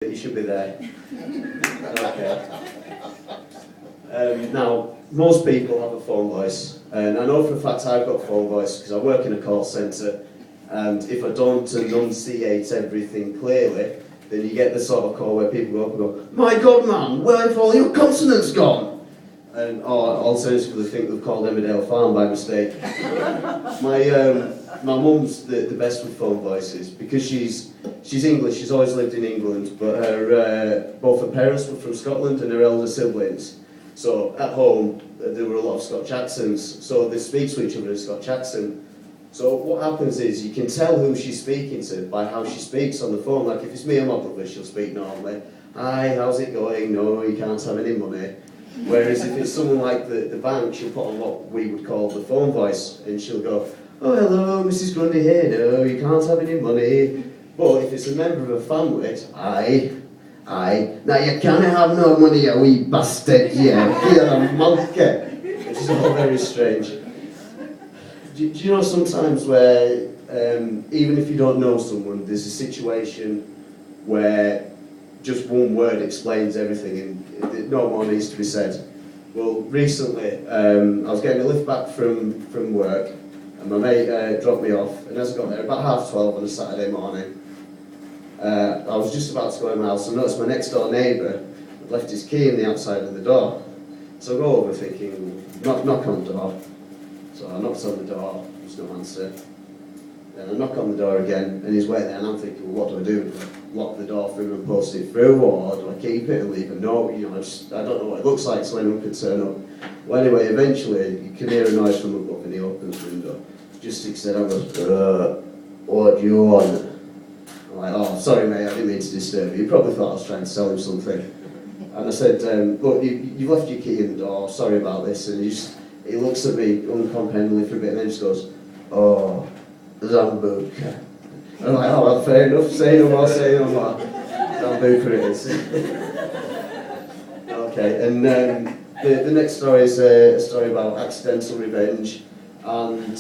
You should be there. Okay. Now, most people have a phone voice, and I know for a fact I've got a phone voice because I work in a call centre, and if I don't enunciate everything clearly, then you get the sort of call where people go up and go, "My God, man, where have all your consonants gone?" Or alternatively think they've called Emmerdale Farm by mistake. My mum's the best with phone voices because she's English. She's always lived in England, but both her parents were from Scotland and her elder siblings. So at home there were a lot of Scotch accents. So they speak to each other in Scotch accent. So what happens is you can tell who she's speaking to by how she speaks on the phone. Like if it's me and my brother, she'll speak normally. "Hi, how's it going? No, you can't have any money." Whereas if it's someone like the bank, she'll put on what we would call the phone voice, and she'll go, "Oh, hello, Mrs. Grundy here. No, you can't have any money." But if it's a member of a family, it's, "Aye, now you can't have no money, you wee bastard, yeah, you're a monkey." Which is all very strange. Do you know sometimes where, even if you don't know someone, there's a situation where just one word explains everything and no more needs to be said? Well, recently, I was getting a lift back from work, and my mate dropped me off, and as I got there, about 12:30 on a Saturday morning, I was just about to go in my house and noticed my next door neighbour had left his key in the outside of the door. So I go over thinking, knock on the door. So I knocked on the door, there's no answer. Then I knock on the door again, and he's waiting there, and I'm thinking, well, what do? Lock the door for him and post it through, or do I keep it and leave a note? You know, I don't know what it looks like, so anyone could turn up. Well, anyway, eventually, you can hear a noise from above, and he opens the window. Just sticks it out and goes, "What do you want?" I'm like, "Oh, sorry mate, I didn't mean to disturb you. You probably thought I was trying to sell him something." And I said, "Look, you've left your key in the door, sorry about this." And he looks at me uncomprehendingly for a bit, and then just goes, "Oh, Zambuca." I'm like, "Oh, well, fair enough, say no more. Zambuca it is." Okay, and the next story is a story about accidental revenge, and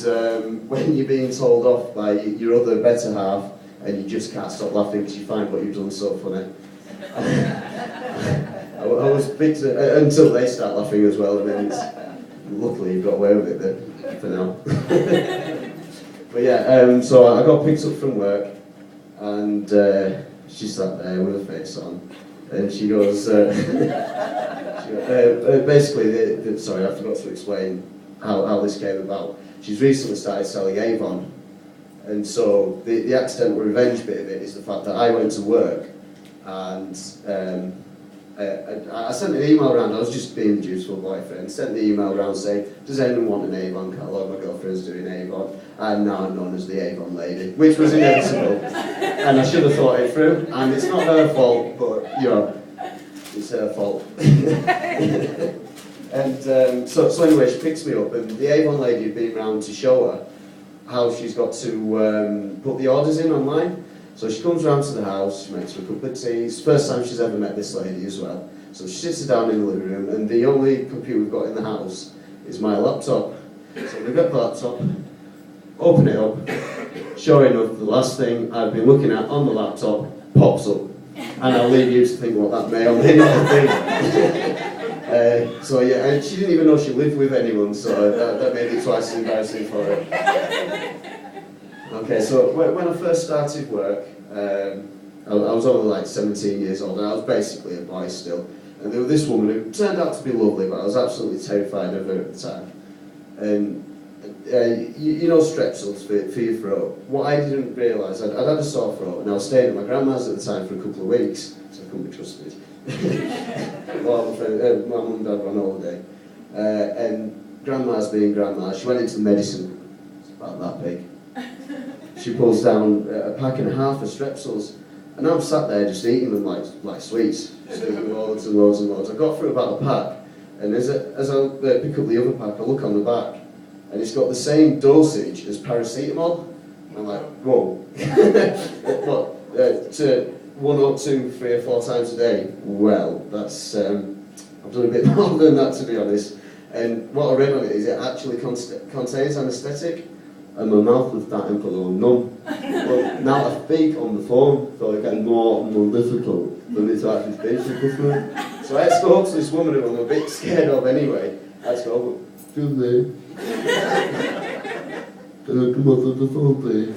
when you're being told off by your other better half, and you just can't stop laughing because you find what you've done so funny. I was picked until they start laughing as well, and then luckily you got away with it then, for now. But yeah, so I got picked up from work, and she sat there with her face on, and she goes, basically, sorry, I forgot to explain how this came about. She's recently started selling Avon, and so the accidental revenge bit of it is the fact that I went to work, and I sent an email around. I was just being a dutiful boyfriend. Sent the email around saying, "Does anyone want an Avon catalogue? My girlfriend's doing Avon. I'm now known as the Avon lady," which was inevitable. And I should have thought it through. And it's not her fault, but you know, it's her fault. And so anyway, she picks me up, and the Avon lady had been round to show her how she's got to put the orders in online. So she comes round to the house, she makes her a cup of tea. It's the first time she's ever met this lady as well. So she sits her down in the living room, and the only computer we've got in the house is my laptop. So we got the laptop, open it up, sure enough, the last thing I've been looking at on the laptop pops up. And I'll leave you to think what that may or may not be. So yeah, and she didn't even know she lived with anyone, so that made it twice as embarrassing for her. Okay, so when I first started work, I was only like 17 years old, and I was basically a boy still. And there was this woman who turned out to be lovely, but I was absolutely terrified of her at the time. And you know strepsils for your throat. What I didn't realise, I'd had a sore throat, and I was staying at my grandma's at the time for a couple of weeks, so I couldn't be trusted. Well, my mum and dad were on holiday, and grandma's being grandma, she went into the medicine, it's about that big. She pulls down a pack and a half of strepsils, and I'm sat there just eating them like sweets, just eating loads and loads and loads. I got through about a pack, and as I pick up the other pack, I look on the back, and it's got the same dosage as paracetamol. I'm like, whoa. What, to 1 or 2, 3 or 4 times a day? Well, that's, I've done a bit more than that, to be honest. And what I read on it is it actually contains anaesthetic, and my mouth was starting to go numb. But now I speak on the phone, so it gets more and more difficult. for me to actually speak to the customer. So I had to go up to this woman who I'm a bit scared of anyway. I had to go, excuse me. Can I come off the phone, please?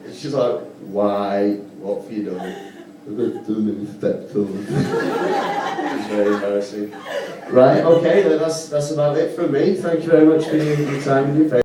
And she's like, why? What have you done? I've got too many steps over. It's very embarrassing. Right, okay, then that's about it from me. Thank you very much for your time and your patience.